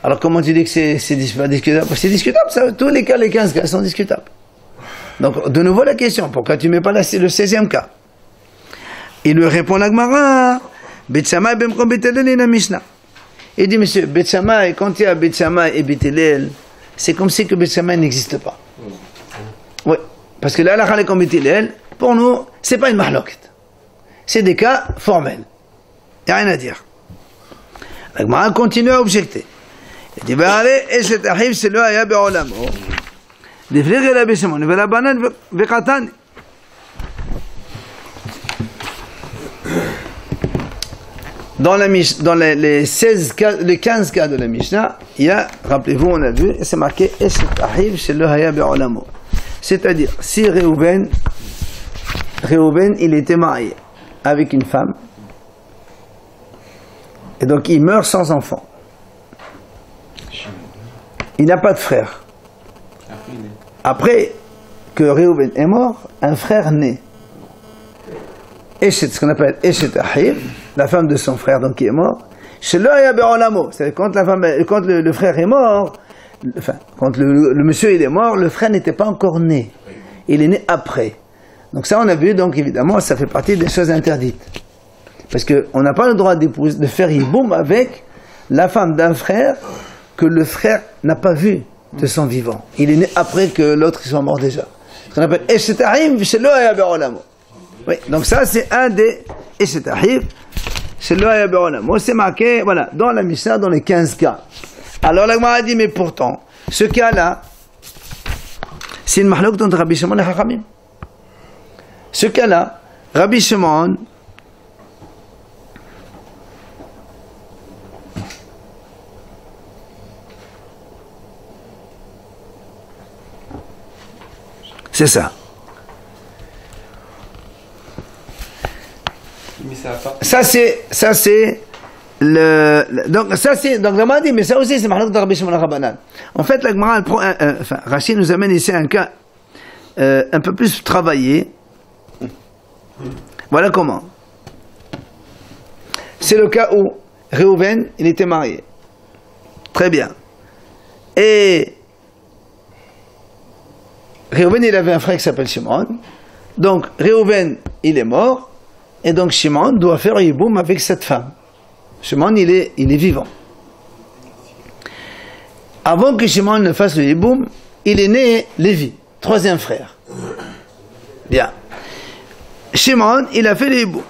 Alors comment tu dis que c'est discutable? C'est discutable, ça, tous les cas, les 15 cas sont discutables. Donc, de nouveau la question, pourquoi tu ne mets pas le 16e cas? Il lui répond la Gemara, Bet Shammai b'mkom Bet Hillel et la Mishnah. Il dit, monsieur, Bet Shammai, quand il y a Bet Shammai et Bet Hillel, c'est comme si que Bet Shammai n'existe pas. Oui, parce que là, la halakha comme Bet Hillel, pour nous, c'est pas une mahloket. C'est des cas formels. Il n'y a rien à dire. La Gemara continue à objecter. Il dit, allez, et cet arrive, c'est le haya be'olamo. Deflir la Beshimon, la banane ve'katan. Dans les 16 cas, les 15 cas de la Mishnah, il y a, rappelez-vous, on a vu, c'est marqué, et cet arrive, c'est le haya be'olamo. C'est-à-dire, si Réhouven, il était marié avec une femme, et donc il meurt sans enfant. Il n'a pas de frère. Après que Réhouven est mort, un frère naît. Eshet, ce qu'on appelle Eshet Ahiv, la femme de son frère donc qui est mort. C'est-à-dire quand le frère est mort, enfin, quand le monsieur il est mort, le frère n'était pas encore né. Il est né après. Donc ça on a vu, donc évidemment ça fait partie des choses interdites. Parce qu'on n'a pas le droit de faire yiboum avec la femme d'un frère que le frère n'a pas vu de son vivant. Il est né après que l'autre soit mort déjà. Ce qu'on appelle Eshetahim, c'est l'Oya Be'olamo. Oui, donc ça c'est un des Eshetahim, c'est l'Oya Be'olamo. C'est marqué, voilà, dans la Mishnah, dans les 15 cas. Alors la Gemara a dit, mais pourtant, ce cas-là, c'est une mahlok entre Rabbi Shimon et Chachamim. Ce cas-là, Rabbi Shimon, C'est ça. Mais ça a pas. Ça c'est donc ça c'est donc la dit, mais ça aussi c'est Mahlouk de Rabbi Shimon Rabbanan. En fait, la Gemara prend enfin Rachid nous amène ici un cas un peu plus travaillé. Voilà comment. C'est le cas où Réhouven, il était marié. Très bien. Et Réhouven, il avait un frère qui s'appelle Shimon. Donc Réhouven, il est mort. Et donc Shimon doit faire Yiboum avec cette femme. Shimon, il est vivant. Avant que Shimon ne fasse le Yiboum, il est né Lévi, troisième frère. Bien. Shimon, il a fait le Yiboum.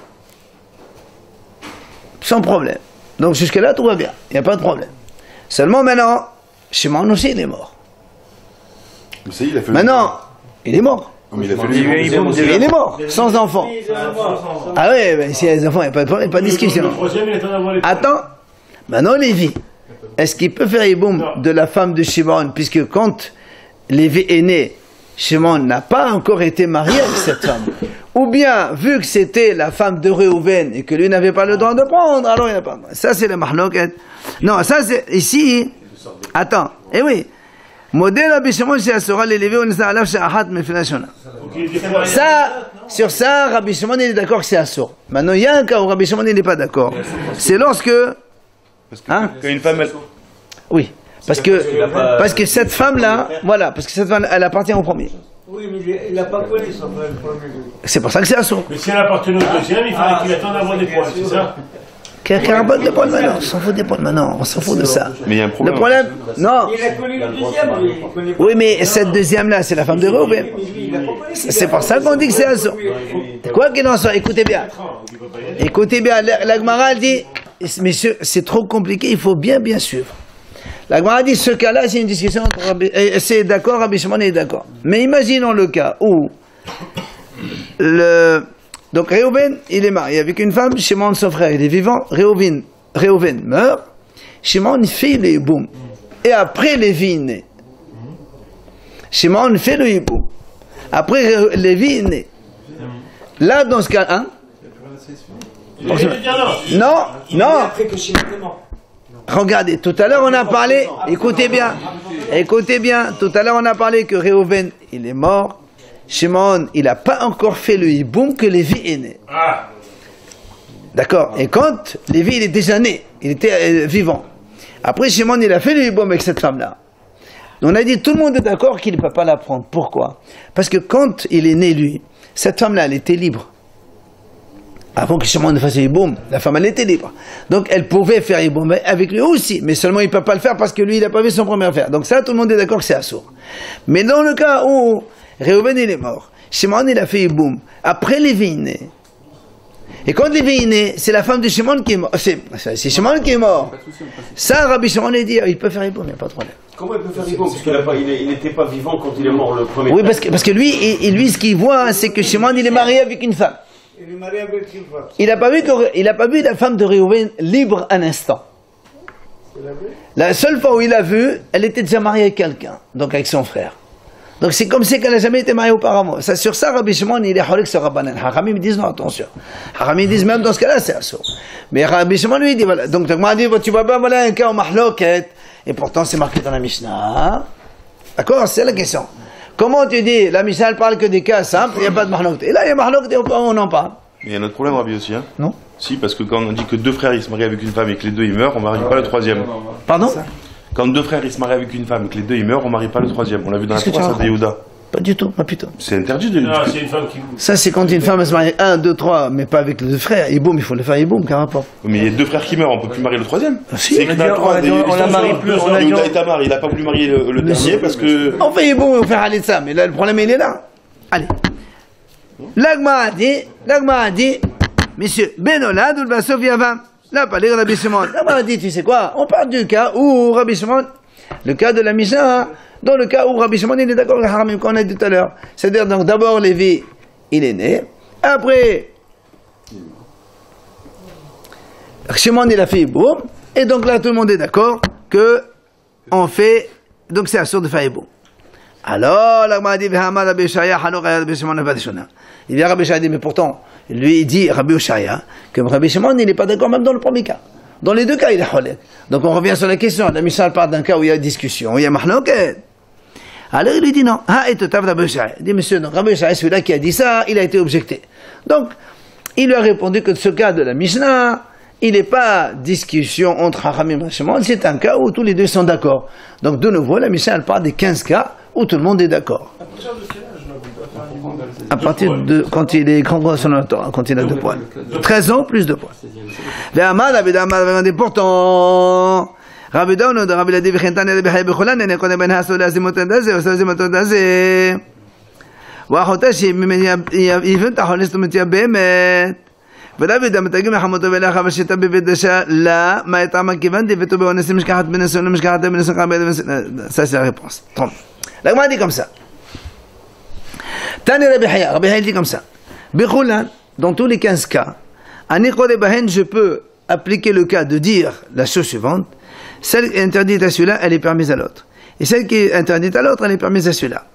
Sans problème. Donc jusque-là, tout va bien. Il n'y a pas de problème. Seulement maintenant, Shimon aussi, il est mort. Mais ça, il a fait Maintenant, il est mort. Mais il a fait Il est mort, sans enfants. Ah oui, ben, s'il y a des enfants, il n'y a pas de problème, pas de discussion. Attends, maintenant Lévi, est-ce qu'il peut faire Yiboum de la femme de Shimon, puisque quand Lévi est né, Shimon n'a pas encore été marié avec cette femme? Ou bien, vu que c'était la femme de Réhouven et que lui n'avait pas le droit de prendre, alors il n'a pas. Ça, c'est le mahloket. Non, ça, c'est ici. Attends, eh oui. Modèle Rabbi Shimon c'est Asura les Lévi, on est à l'Ahat Mefilashona. Ça, sur ça, Rabbi Shimon il est d'accord que c'est Assur. Maintenant, il y a un cas où Rabbi Shimon il n'est pas d'accord. C'est lorsque. Quand une femme, elle. Oui, parce que cette femme-là, voilà, parce que cette femme, elle appartient au premier. Oui, mais il n'a pas connu son frère le premier. C'est pour ça que c'est Assur. Mais si elle appartenait au deuxième, il fallait qu'il attende d'avoir des poils, c'est ça? Carabot des poils maintenant, on s'en fout des poils maintenant, on s'en fout de ça. Mais il y a un problème. Le problème, non. Il a connu le deuxième, lui. Il connaît pas. Oui, mais cette deuxième-là, c'est la femme de Réhouven. C'est pour ça qu'on dit que c'est Assur. Quoi qu'il en soit, écoutez bien. Écoutez bien, la Gemara dit, messieurs, c'est trop compliqué, il faut bien suivre. La Gemara dit, ce cas-là, c'est une discussion entre c'est d'accord, Rabbi Shimon est d'accord. Mais imaginons le cas où donc Réhouven, il est marié avec une femme, Shimon, son frère, il est vivant, Réhouven meurt, Shimon fait le Yiboum. Et après Lévi est né. Shimon fait le Yiboum. Après Lévi est né. Là, dans ce cas, hein? Non. Après que Shimon est mort. Regardez, tout à l'heure on a parlé, écoutez bien, tout à l'heure on a parlé que Réhouven, il est mort, Shimon, il n'a pas encore fait le Yiboum que Lévi est né. D'accord. Et quand Lévi, il est déjà né, il était vivant. Après, Shimon, il a fait le Yiboum avec cette femme-là. On a dit, tout le monde est d'accord qu'il ne peut pas la prendre. Pourquoi? Parce que quand il est né, lui, cette femme-là, elle était libre. Avant que Shimon ne fasse le Yiboum, la femme, elle était libre. Donc, elle pouvait faire Yiboum avec lui aussi. Mais seulement, il ne peut pas le faire parce que lui, il n'a pas vu son premier frère. Donc ça, tout le monde est d'accord que c'est Assur. Mais dans le cas où Réhouven, il est mort. Shimon, il a fait Yiboum. Après, Lévi est né. Et quand Lévi est né, c'est la femme de Shimon qui est mort. C'est Shimon qui est mort. Ça, Rabbi Shimon, il dit, il peut faire Yiboum, il n'y a pas de problème. Comment il peut faire Yiboum? Parce qu'il n'était pas vivant quand il est mort le premier. Oui, parce que lui, ce qu'il voit, c'est que Shimon, il est marié avec une femme. Il est marié avec une femme. Il n'a pas vu la femme de Réhouven libre un instant. La seule fois où il a vu, elle était déjà mariée avec quelqu'un, donc avec son frère. Donc c'est comme si qu'elle n'a jamais été mariée auparavant. Ça, sur ça, Rabbi Shimon, il est holik sur Rabbanan. Haramim disent non, attention. Haramim disent même dans ce cas-là, c'est Assur. Mais Rabbi Shimon lui dit, voilà. Donc, moi, dit, tu vois pas, voilà un cas au mahloket. Et pourtant, c'est marqué dans la Mishnah. D'accord? C'est la question. Comment tu dis, la Mishnah, elle parle que des cas simples, il n'y a pas de mahloket. Et là, il y a mahloket, on en parle. Mais il y a un autre problème, Rabbi, aussi, hein? Non? Si, parce que quand on dit que deux frères, ils se marient avec une femme et que les deux, ils meurent, on ne marie pas le troisième. Pardon? Quand deux frères, ils se marient avec une femme et que les deux, ils meurent, on ne marie pas le troisième. On l'a vu dans la Torah, ça de Yehuda. Pas du tout, pas plutôt. C'est interdit de Non, c'est une femme qui. Ça, c'est quand une femme se marie 1, 2, 3, mais pas avec les deux frères. Et boum, il faut le faire, et boum, qu'un rapport. Mais il y a deux frères qui meurent, on ne peut plus marier le troisième. Si. C'est que dans la Torah, on la marie plus. Yehuda et Tamar, il n'a pas voulu marier le dernier parce que. On fait, et boum, on fait aller de ça, mais là, le problème, il est là. Allez. L'Agma a dit, messieurs, Benolad ou le Bassof Yavam. Là, pas les Rabbi Shimon. L'Agma a dit, tu sais quoi, on parle du cas où Rabbi Shimon, le cas de la Mishnah, dans le cas où Rabbi Shimon il est d'accord avec Haramim qu'on a dit tout à l'heure. C'est-à-dire, donc, d'abord, Lévi, il est né. Après, Shimon, il a fait Yiboum. Et donc là, tout le monde est d'accord que on fait, donc c'est Assur de faire Yiboum. Alors, l'Agma dit, Rabbi Oshaya, Rabbi Shimon, il vient Rabbi Oshaya dit, mais pourtant, lui, il dit, Rabbi Oshaya, que Rabbi Shimon, il n'est pas d'accord même dans le premier cas. Dans les deux cas, il est cholek. Donc, on revient sur la question. La Mishnah parle d'un cas où il y a discussion, où il y a mahloket. Alors, il lui dit non. Il dit, monsieur, donc, Rabbi Oshaya, celui-là qui a dit ça, il a été objecté. Donc, il lui a répondu que ce cas de la Mishnah, il n'est pas discussion entre Hachamim et Shimon, c'est un cas où tous les deux sont d'accord. Donc, de nouveau, la Mishnah, elle parle des 15 cas où tout le monde est d'accord. À partir de quand il est grand sur le temps, quand il a 2 poils. 13 ans plus 2 poils. Pourtant, Rabbi Daoud, Rabbi Ladi Vichentan, Rabbi Haye Becholan, ne connaît ben Hasso Lazimot Daze, Lazimot Daze. Wachotash, il veut ta honest metia bemet. ודוד המתגים לחמותו ולאח ושתה בבית דשה לה מה את עמה כיוונתי ותו באונסים משכחת בנסון ומשכחת בנסון ça c'est la réponse. La Gemara dit comme ça. Tani Rabbi Haya dit comme ça. Bechoulan, dans tous les 15 cas, Ani Kode Bahen, je peux appliquer le cas de dire la chose suivante. Celle qui est interdite à celui-là, elle est permise à l'autre. Et celle qui est interdite à l'autre, elle est permise à celui-là.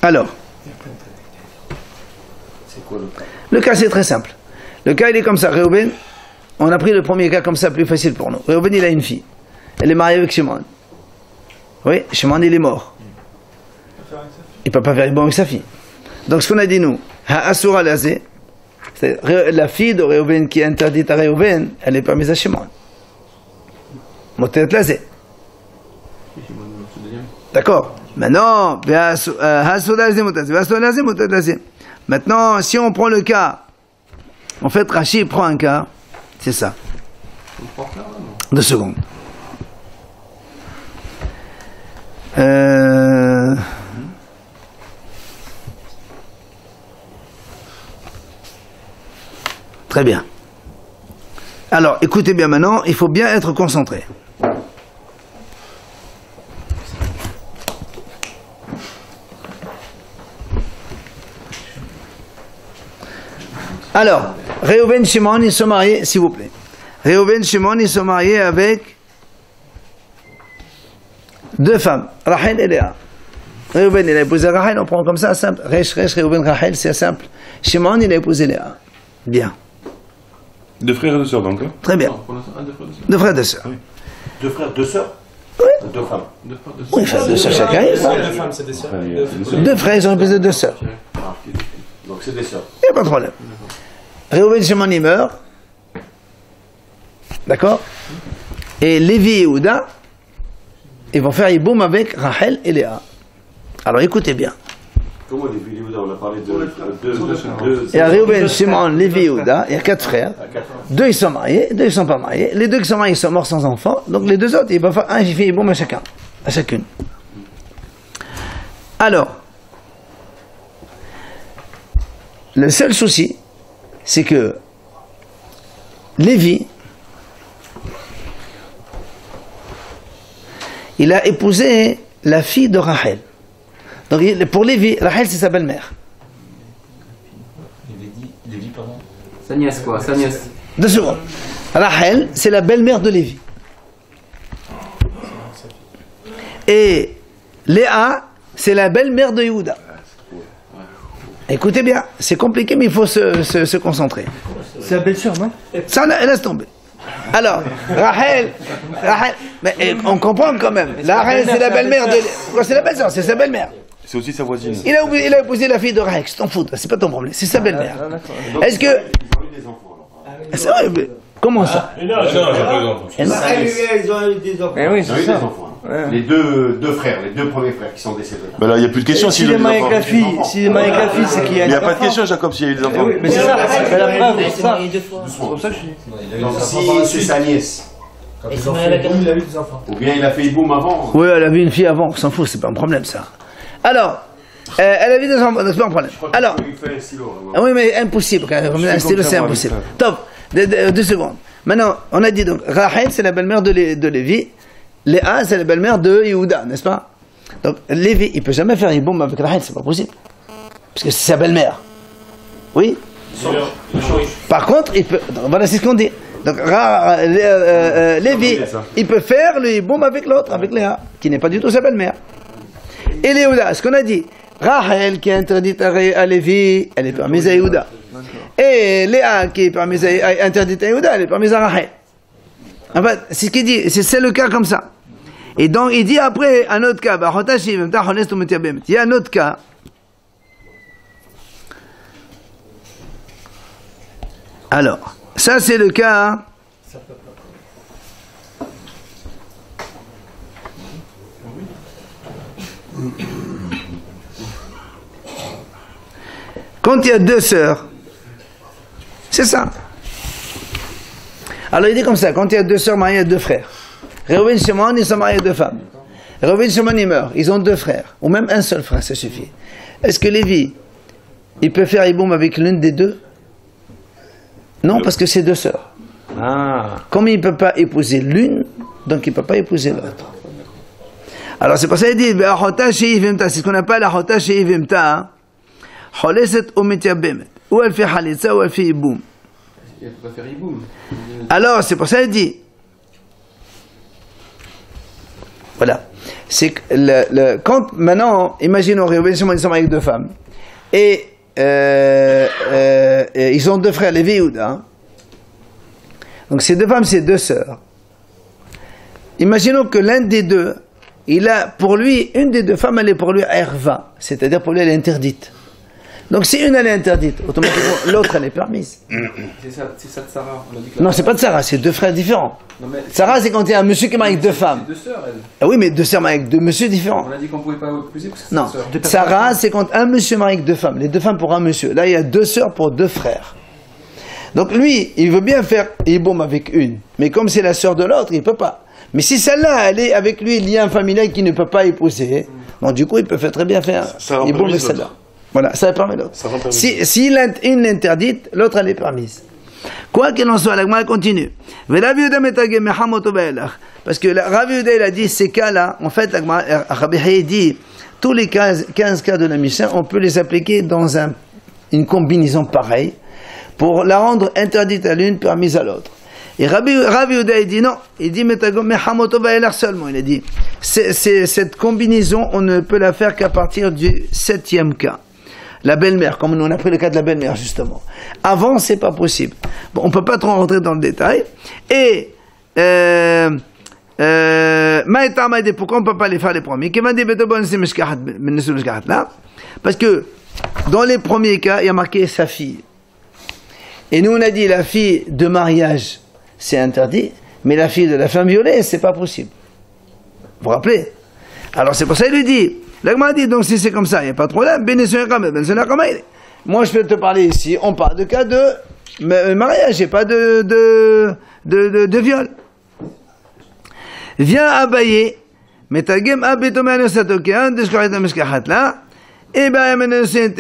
Alors, C'est quoi le cas? le cas c'est très simple. Le cas il est comme ça. Réhouven, on a pris le premier cas comme ça, plus facile pour nous. Réhouven il a une fille. Elle est mariée avec Shimon. Oui, Shimon il est mort. Il ne peut pas faire bon avec sa fille. Donc ce qu'on a dit nous, Ha'asura Lazé, c'est la fille de Réhouven qui est interdite à Réhouven, elle est permise à Shimon. Motet Lazé. D'accord. Maintenant, maintenant, si on prend le cas, en fait, Rashi prend un cas, c'est ça. 2 secondes. Très bien. Alors, écoutez bien maintenant, il faut bien être concentré. Alors, Réhouven et Shimon, ils sont mariés, s'il vous plaît. Réhouven et Shimon, ils sont mariés avec 2 femmes, Rachel et Léa. Réhouven, il a épousé Rachel, on prend comme ça, simple. Réhouven, Rachel, c'est simple. Shimon, il a épousé Léa. Bien. 2 frères et 2 sœurs donc. Hein. Très bien. 2 frères et 2 sœurs. Oui. 2 frères, 2 sœurs? Oui. 2 femmes. Oui, frères, 2 sœurs chacun. 2 femmes, c'est des sœurs. 2 frères, ils ont épousé 2 sœurs. Donc c'est des sœurs. Il n'y a pas de problème. Réhouven et Shimon, il meurt. D'accord? Et Lévi et Yehuda, ils vont faire Yiboum avec Rachel et Léa. Alors écoutez bien. Comment les filles, on a parlé de Il y a Réhouven, Shimon, Lévi et Yehuda, il y a 4 frères. 2 ils sont mariés, 2 ils ne sont pas mariés. Les 2 qui sont mariés, ils sont morts sans enfants. Donc les 2 autres, il va faire un fait Yiboum à chacun, à chacune. Alors, le seul souci, c'est que Lévi, il a épousé la fille de Rachel. Donc pour Lévi, Rachel c'est sa belle-mère. Lévi, pardon. Sa nièce quoi, sa nièce. 2 secondes. Rachel c'est la belle-mère de Lévi. Et Léa c'est la belle-mère de Yehuda. Écoutez bien, c'est compliqué mais il faut se concentrer. C'est la belle-sœur, non? Ça, laisse tomber. Alors, Rachel, mais on comprend quand même. Rachel, c'est la belle-mère de... Pourquoi c'est la belle-sœur? C'est sa belle-mère. C'est aussi sa voisine. Il a épousé la fille de Rachel, je t'en fous, c'est pas ton problème, c'est sa belle-mère. Est-ce que... C'est vrai, mais comment ça? Non, j'ai pas d'enfants. Ils ont eu des enfants. Eh oui, c'est ça. Les deux frères, les 2 premiers frères qui sont décédés. Ben là, il n'y a plus de question S'il est marié avec la fille, c'est qu'il y a Il n'y a pas de question, Jacob, s'il y a eu des enfants. Oui, mais c'est ça, c'est la preuve, c'est ça. C'est pour ça que je dis. Donc si c'est sa nièce, Et c'est marié avec Il a eu des enfants. ou bien il a fait Iboum avant. Oui, elle avait une fille avant, on s'en fout, c'est pas un problème ça. Alors, elle avait des enfants, c'est pas un problème. Alors, Il fait un silo. oui mais impossible, un stylo c'est impossible. Top, 2 secondes. Maintenant, on a dit donc, Rachel c'est la belle-mère de Lévi, Léa c'est la belle-mère de Yehuda, n'est-ce pas? Donc Lévi, il peut jamais faire une bombe avec Rachel, c'est pas possible. Parce que c'est sa belle-mère. Oui? Par contre, il peut, voilà, c'est ce qu'on dit. Donc, Lévi, il peut faire le Yiboum avec l'autre, avec Léa, qui n'est pas du tout sa belle-mère. Et Léouda, ce qu'on a dit, Rachel qui est interdite à Lévi, elle est permise à Yehuda. Et Léa qui est interdite à Yehuda, elle est permise à Rachel. En fait, c'est ce qu'il dit, c'est le cas comme ça. Et donc, il dit après, un autre cas, il y a un autre cas. Alors, ça c'est le cas. Quand il y a deux sœurs, c'est ça. Alors il dit comme ça, quand il y a deux sœurs mariées à deux frères, Reuven et Shimon, ils sont mariés à deux femmes. Reuven et Shimon, ils meurent, ils ont deux frères, ou même un seul frère, ça suffit. Est-ce que Lévi, il peut faire Yiboum avec l'une des deux? Non, parce que c'est deux sœurs. Comme il ne peut pas épouser l'une, donc il ne peut pas épouser l'autre. Alors c'est pour ça qu'il dit, c'est ce qu'on appelle la chota chez Yivimta, ou elle fait Halitza, ou elle fait Yiboum. Elle peut pas faire Yiboum. Alors c'est pour ça qu'il dit, voilà, c'est que quand maintenant, imaginons, ils sont avec deux femmes, et ils ont deux frères, Lévi et Yehuda. Donc ces deux femmes, c'est deux sœurs. Imaginons que l'un des deux, il a pour lui, une des deux femmes, elle est pour lui Erva, c'est-à-dire pour lui elle est interdite. Donc si une elle est interdite, automatiquement l'autre elle est permise. C'est ça de Sarah. On a dit que Non, c'est pas de Sarah, c'est deux frères différents. Sarah, c'est quand il y a un monsieur qui est marié avec deux femmes. deux sœurs, elle. Ah oui, mais deux sœurs mariées avec deux monsieur différents. On a dit qu'on pouvait pas épouser parce que c'est Non, deux sœurs. Sarah, c'est quand un monsieur marie avec deux femmes, les deux femmes pour un monsieur. Là, il y a deux sœurs pour deux frères. Donc lui, il veut bien faire Yiboum avec une, mais comme c'est la sœur de l'autre, il ne peut pas. Mais si celle-là, elle est avec lui, il y a un familial qui ne peut pas épouser, donc du coup, il peut très bien faire Yiboum avec celle-là. Voilà, ça permet l'autre. Si une est interdite, l'autre elle est permise. Quoi qu'il en soit, l'agma continue. Parce que Rav Yehuda, il a dit ces cas-là, en fait, l'agma dit tous les 15 cas de la Mishnah, on peut les appliquer dans une combinaison pareille pour la rendre interdite à l'une, permise à l'autre. Et Rav Yehuda, il dit non, il dit seulement, il a dit cette combinaison, on ne peut la faire qu'à partir du 7e cas. La belle-mère, comme nous on a pris le cas de la belle-mère justement. Avant, c'est pas possible. Bon, on peut pas trop rentrer dans le détail. Et pourquoi on peut pas les faire les premiers? Parce que dans les premiers cas, il y a marqué sa fille. Et nous on a dit la fille de mariage, c'est interdit, mais la fille de la femme violée, c'est pas possible. Vous vous rappelez? Alors c'est pour ça qu'il lui dit. L'agma dit, donc si c'est comme ça, il n'y a pas de problème. Moi, je peux te parler ici, on parle de cas de mariage, et pas de viol. Viens abayer, metagem abetomano satokean, descoret ameskachat là, et ben, c'est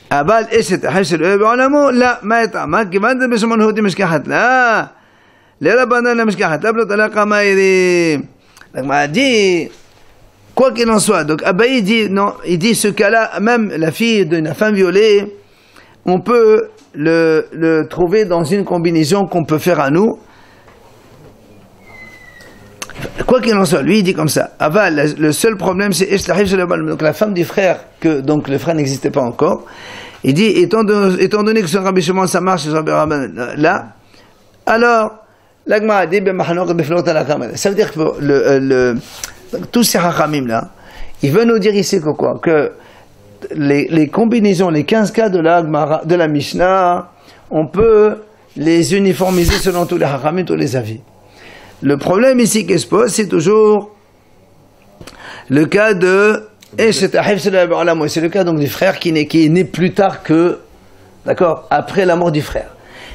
Abal, et c'est hachel, et ben, en là, maïtama, qui va de besomon hoti meskachat là, les rabanan la meskachat là, blotala maïri. L'agma dit, quoi qu'il en soit, donc Abaye dit, non, il dit ce cas-là, même la fille d'une femme violée, on peut le trouver dans une combinaison qu'on peut faire à nous. Quoi qu'il en soit, lui il dit comme ça. Aval, le seul problème c'est donc la femme du frère, que donc le frère n'existait pas encore. Il dit, étant donné que ce Rabbi Shimon ça marche, là, alors, l'agma dit, ça veut dire que tous ces hachamim là, il veut nous dire ici que quoi? Que les combinaisons, les 15 cas de la Mishnah, on peut les uniformiser selon tous les hachamim, tous les avis. Le problème ici qui se pose, c'est toujours le cas de c'est le cas donc du frère qui est né plus tard que, d'accord, après la mort du frère.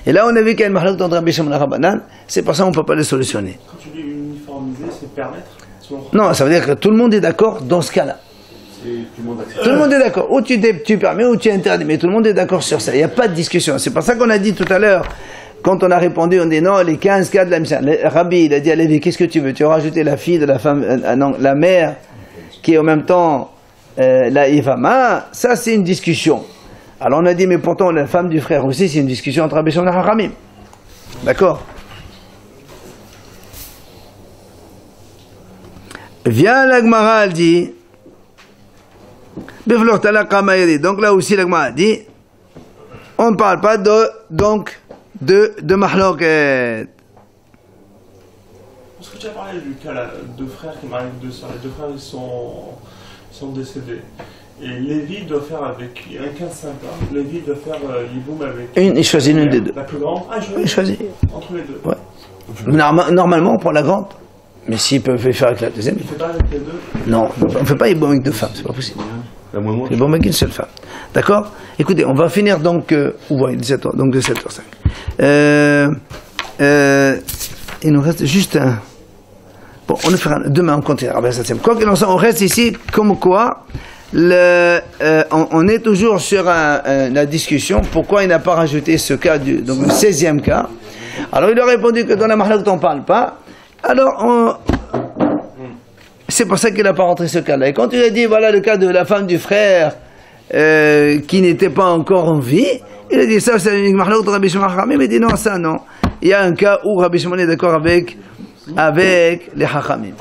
Et là on a vu qu'il y a une mahlok dans Rabbi Shimon Rabanan, c'est pour ça qu'on ne peut pas le solutionner. Quand tu dis uniformiser, c'est permettre? Non, ça veut dire que tout le monde est d'accord dans ce cas-là. Tout le monde est d'accord. Ou tu permets ou tu interdis, mais tout le monde est d'accord sur ça. Il n'y a pas de discussion. C'est pour ça qu'on a dit tout à l'heure, quand on a répondu, on dit non, les 15 cas de la Mishnah. Rabbi, il a dit à Lévi, qu'est-ce que tu veux? Tu vas rajouter la fille de la femme, non, la mère, qui est en même temps la Yvama. Ça, c'est une discussion. Alors on a dit, mais pourtant la femme du frère aussi, c'est une discussion entre Rabbi Shimon et Chachamim. D'accord. Vient la Gemara, elle dit, donc là aussi la Gemara dit, on ne parle pas de mahloket. Parce que tu as parlé du cas là, deux frères qui marient avec deux sœurs. Les deux frères ils sont décédés. Et Lévi doit faire avec un 15 5 ans. Lévi doit faire l'hiboum avec. Il choisit une des deux. La plus grande. Ah, Il choisit. Entre les deux. Ouais. Normalement, on prend la grande. Mais s'ils peuvent le faire avec la deuxième. Il ne fait pas avec les deux. Non, on ne fait pas hiboum avec deux femmes, c'est pas possible. La Hiboum avec une seule femme. D'accord? Écoutez, on va finir donc. Où voyez, 17h, donc de 7h05. Il nous reste juste un. Bon, on le fera demain, on continue. Quoi qu'il en soit, on reste ici comme quoi on est toujours sur la discussion. Pourquoi il n'a pas rajouté ce cas, donc le 16e cas. Alors il a répondu que dans la mahlak on ne parle pas. Alors c'est pour ça qu'il n'a pas rentré ce cas-là. Et quand il a dit voilà le cas de la femme du frère qui n'était pas encore en vie, il a dit ça c'est une mahlak de Rabbi Shimon Chachamim. Il a dit non, ça non. Il y a un cas où Rabbi Shimon est d'accord avec les Chachamim.